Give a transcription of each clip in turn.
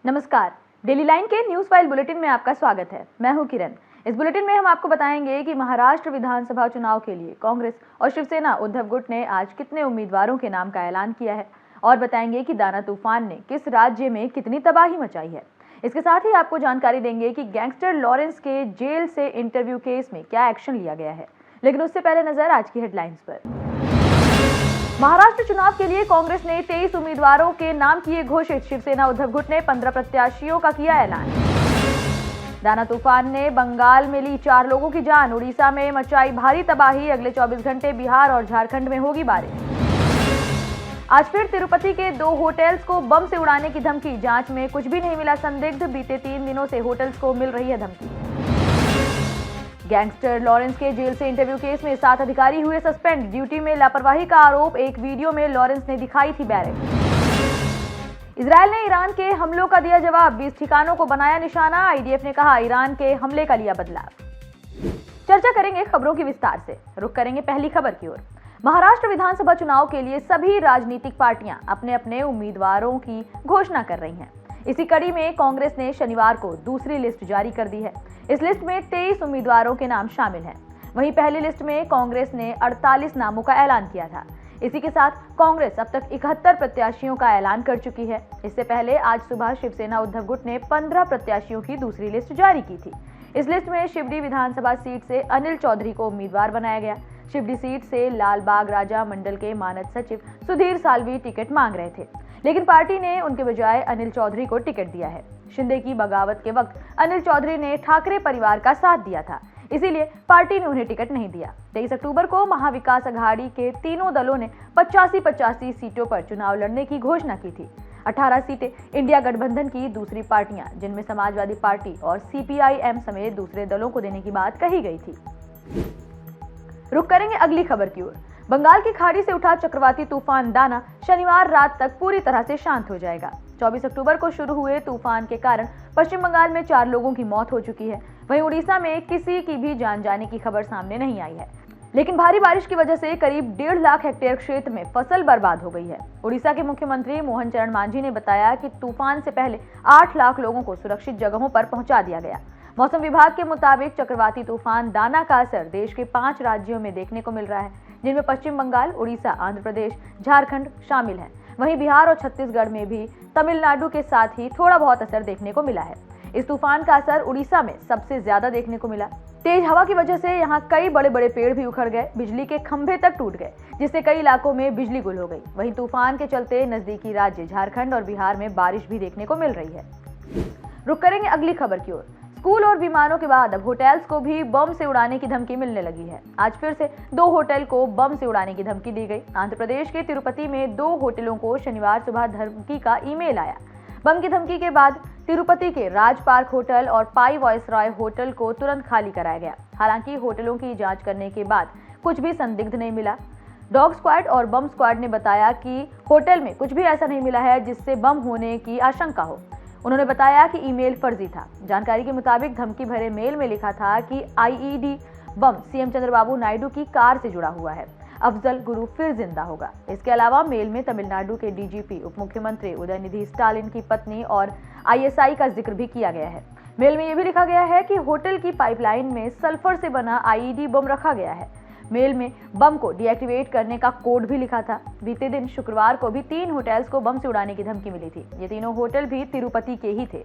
नमस्कार। Daily line के news file bulletin में आपका स्वागत है। मैं हूं किरण। इस बुलेटिन में हम आपको बताएंगे कि महाराष्ट्र विधानसभा चुनाव के लिए कांग्रेस और शिवसेना उद्धव गुट ने आज कितने उम्मीदवारों के नाम का ऐलान किया है और बताएंगे कि दाना तूफान ने किस राज्य में कितनी तबाही मचाई है। इसके साथ ही आपको जानकारी देंगे कि गैंगस्टर लॉरेंस के जेल से इंटरव्यू केस में क्या एक्शन लिया गया है। लेकिन उससे पहले नजर आज की हेडलाइंस पर। महाराष्ट्र चुनाव के लिए कांग्रेस ने 23 उम्मीदवारों के नाम किए घोषित। शिवसेना उद्धव गुट ने 15 प्रत्याशियों का किया ऐलान। दाना तूफान ने बंगाल में ली 4 लोगों की जान। उड़ीसा में मचाई भारी तबाही। अगले 24 घंटे बिहार और झारखंड में होगी बारिश। आज फिर तिरुपति के 2 होटल्स को बम से उड़ाने की धमकी। जांच में कुछ भी नहीं मिला संदिग्ध। बीते 3 दिनों से होटल्स को मिल रही है धमकी। गैंगस्टर लॉरेंस के जेल से इंटरव्यू केस में 7 अधिकारी हुए सस्पेंड। ड्यूटी में लापरवाही का आरोप। एक वीडियो में लॉरेंस ने दिखाई थी बैरक। इजरायल ने ईरान के हमलों का दिया जवाब। 20 ठिकानों को बनाया निशाना। आईडीएफ ने कहा ईरान के हमले का लिया बदला। चर्चा करेंगे खबरों की विस्तार से। रुख करेंगे पहली खबर की ओर। महाराष्ट्र विधानसभा चुनाव के लिए सभी राजनीतिक पार्टियां अपने अपने उम्मीदवारों की घोषणा कर रही हैं। इसी कड़ी में कांग्रेस ने शनिवार को दूसरी लिस्ट जारी कर दी है। इस लिस्ट में 23 उम्मीदवारों के नाम शामिल हैं। वहीं पहली लिस्ट में कांग्रेस ने 48 नामों का ऐलान किया था। इसी के साथ कांग्रेस अब तक 71 प्रत्याशियों का ऐलान कर चुकी है। इससे पहले आज सुबह शिवसेना उद्धव गुट ने 15 प्रत्याशियों की दूसरी लिस्ट जारी की थी। इस लिस्ट में शिवडी विधानसभा सीट से अनिल चौधरी को उम्मीदवार बनाया गया। शिवडी सीट से लालबाग राजा मंडल के मानद सचिव सुधीर साल्वी टिकट मांग रहे थे, लेकिन पार्टी ने उनके बजाय अनिल चौधरी को टिकट दिया है। शिंदे की बगावत के वक्त अनिल चौधरी ने ठाकरे परिवार का साथ दिया था, इसीलिए पार्टी ने उन्हें टिकट नहीं दिया। 23 अक्टूबर को महाविकास अघाड़ी के तीनों दलों ने 85-85 सीटों पर चुनाव लड़ने की घोषणा की थी। 18 सीटें इंडिया गठबंधन की दूसरी पार्टियां, जिनमें समाजवादी पार्टी और सीपीआईएम समेत दूसरे दलों को देने की बात कही गई थी। रुक करेंगे अगली खबर की ओर। बंगाल की खाड़ी से उठा चक्रवाती तूफान दाना शनिवार रात तक पूरी तरह से शांत हो जाएगा। 24 अक्टूबर को शुरू हुए तूफान के कारण पश्चिम बंगाल में 4 लोगों की मौत हो चुकी है। वहीं उड़ीसा में किसी की भी जान जाने की खबर सामने नहीं आई है, लेकिन भारी बारिश की वजह से करीब 1.5 लाख हेक्टेयर क्षेत्र में फसल बर्बाद हो गई है। उड़ीसा के मुख्यमंत्री मोहन चरण मांझी ने बताया कि तूफान से पहले 8 लाख लोगों को सुरक्षित जगहों पर पहुंचा दिया गया। मौसम विभाग के मुताबिक चक्रवाती तूफान दाना का असर देश के 5 राज्यों में देखने को मिल रहा है, जिनमें पश्चिम बंगाल, उड़ीसा, आंध्र प्रदेश, झारखंड शामिल हैं। वहीं बिहार और छत्तीसगढ़ में भी तमिलनाडु के साथ ही थोड़ा बहुत असर देखने को मिला है। इस तूफान का असर उड़ीसा में सबसे ज्यादा देखने को मिला। तेज हवा की वजह से यहाँ कई बड़े बड़े पेड़ भी उखड़ गए, बिजली के खंभे तक टूट गए, जिससे कई इलाकों में बिजली गुल हो गई। वहीं तूफान के चलते नजदीकी राज्य झारखंड और बिहार में बारिश भी देखने को मिल रही है। रुक करेंगे अगली खबर की ओर। स्कूल और विमानों के बाद अब होटल्स को भी बम से उड़ाने की धमकी मिलने लगी है। आज फिर से 2 होटल को बम से उड़ाने की धमकी दी गई। आंध्र प्रदेश के तिरुपति में 2 होटलों को शनिवार सुबह धमकी का ईमेल आया। बम की धमकी के बाद तिरुपति के राज पार्क होटल और पाई वॉयसरॉय होटल को तुरंत खाली कराया गया। हालांकि होटलों की जांच करने के बाद कुछ भी संदिग्ध नहीं मिला। डॉग स्क्वाड और बम स्क्वाड ने बताया कि होटल में कुछ भी ऐसा नहीं मिला है जिससे बम होने की आशंका हो। उन्होंने बताया कि ईमेल फर्जी था। जानकारी के मुताबिक धमकी भरे मेल में लिखा था कि आईईडी बम सीएम चंद्रबाबू नायडू की कार से जुड़ा हुआ है। अफजल गुरु फिर जिंदा होगा। इसके अलावा मेल में तमिलनाडु के डीजीपी, उप मुख्यमंत्री उदयनिधि स्टालिन की पत्नी और आईएसआई का जिक्र भी किया गया है। मेल में यह भी लिखा गया है कि होटल की पाइपलाइन में सल्फर से बना आईईडी बम रखा गया है। मेल में बम को डीएक्टिवेट करने का कोड भी लिखा था। बीते दिन शुक्रवार को भी 3 होटल्स को बम से उड़ाने की धमकी मिली थी। ये तीनों होटल भी तिरुपति के ही थे।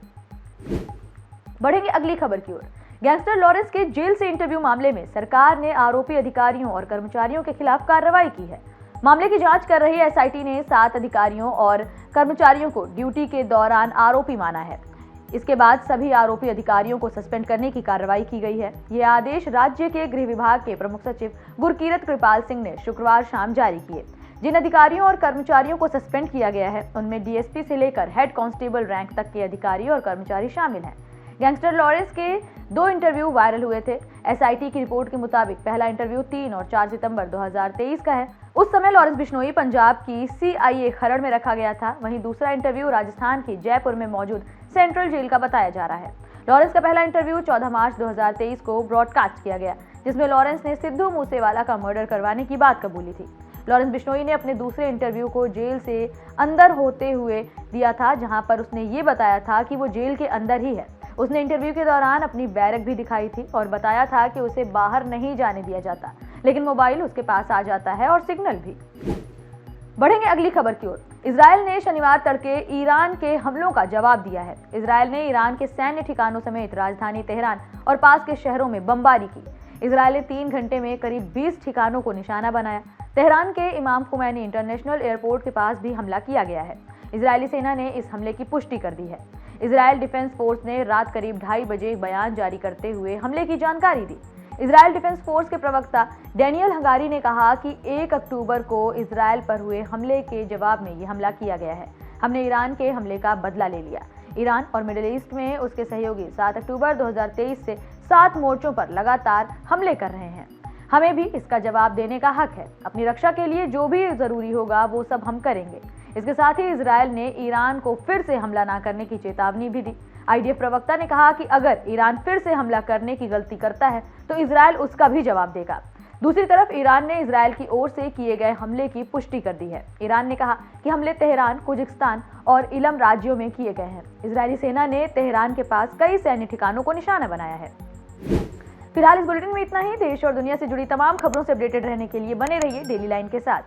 बढ़ेंगे अगली खबर की ओर। गैंगस्टर लॉरेंस के जेल से इंटरव्यू मामले में सरकार ने आरोपी अधिकारियों और कर्मचारियों के खिलाफ कार्रवाई की है। मामले की जांच कर रही एसआईटी ने 7 अधिकारियों और कर्मचारियों को ड्यूटी के दौरान आरोपी माना है। इसके बाद सभी आरोपी अधिकारियों को सस्पेंड करने की कार्रवाई की गई है। यह आदेश राज्य के गृह विभाग के प्रमुख सचिव गुरकीरत कृपाल सिंह ने शुक्रवार शाम जारी किए। जिन अधिकारियों और कर्मचारियों को सस्पेंड किया गया है, उनमें डीएसपी से लेकर हेड कांस्टेबल रैंक तक के अधिकारी और कर्मचारी शामिल हैं। गैंगस्टर लॉरेंस के 2 इंटरव्यू वायरल हुए थे। एसआईटी की रिपोर्ट के मुताबिक पहला इंटरव्यू 3 और 4 सितंबर 2023 का है। उस समय लॉरेंस बिश्नोई पंजाब की सीआईए खरड़ में रखा गया था। वहीं दूसरा इंटरव्यू राजस्थान की जयपुर में मौजूद सेंट्रल जेल का बताया जा रहा है। लॉरेंस का पहला इंटरव्यू 14 मार्च 2023 को ब्रॉडकास्ट किया गया, जिसमें लॉरेंस ने सिद्धू मूसेवाला का मर्डर करवाने की बात कबूली थी। लॉरेंस बिश्नोई ने अपने दूसरे इंटरव्यू को जेल से अंदर होते हुए दिया था, जहां पर उसने ये बताया था कि वो जेल के अंदर ही है। उसने इंटरव्यू के दौरान अपनी बैरक भी दिखाई थी और बताया था कि उसे बाहर नहीं जाने दिया जाता, लेकिन मोबाइल उसके पास आ जाता है और सिग्नल भी। बढ़ेंगे अगली खबर की ओर। इजरायल ने शनिवार तड़के ईरान के हमलों का जवाब दिया है। इजरायल ने ईरान के सैन्य ठिकानों समेत राजधानी तेहरान और पास के शहरों में बमबारी की। इजरायल ने 3 घंटे में करीब 20 ठिकानों को निशाना बनाया। तेहरान के इमाम खुमैनी इंटरनेशनल एयरपोर्ट के पास भी हमला किया गया है। इजरायली सेना ने इस हमले की पुष्टि कर दी है। इजरायल डिफेंस फोर्स ने रात करीब 2:30 बजे एक बयान जारी करते हुए हमले की जानकारी दी। इजरायल डिफेंस फोर्स के प्रवक्ता डैनियल हंगारी ने कहा कि 1 अक्टूबर को इजरायल पर हुए हमले के जवाब में ये हमला किया गया है। हमने ईरान के हमले का बदला ले लिया। ईरान और मिडिल ईस्ट में उसके सहयोगी 7 अक्टूबर 2023 से 7 मोर्चों पर लगातार हमले कर रहे हैं। हमें भी इसका जवाब देने का हक है। अपनी रक्षा के लिए जो भी जरूरी होगा वो सब हम करेंगे। इसके साथ ही इजरायल ने ईरान को फिर से हमला न करने की चेतावनी भी दी। आईडीएफ प्रवक्ता ने कहा कि अगर ईरान फिर से हमला करने की गलती करता है तो इजरायल उसका भी जवाब देगा। दूसरी तरफ ईरान ने इजरायल की ओर से किए गए हमले की पुष्टि कर दी है। ईरान ने कहा कि हमले तेहरान, कुजिस्तान और इलम राज्यों में किए गए हैं। इजरायली सेना ने तेहरान के पास कई सैन्य ठिकानों को निशाना बनाया है। फिलहाल इस बुलेटिन में इतना ही। देश और दुनिया से जुड़ी तमाम खबरों से अपडेटेड रहने के लिए बने रहिए डेली लाइन के साथ।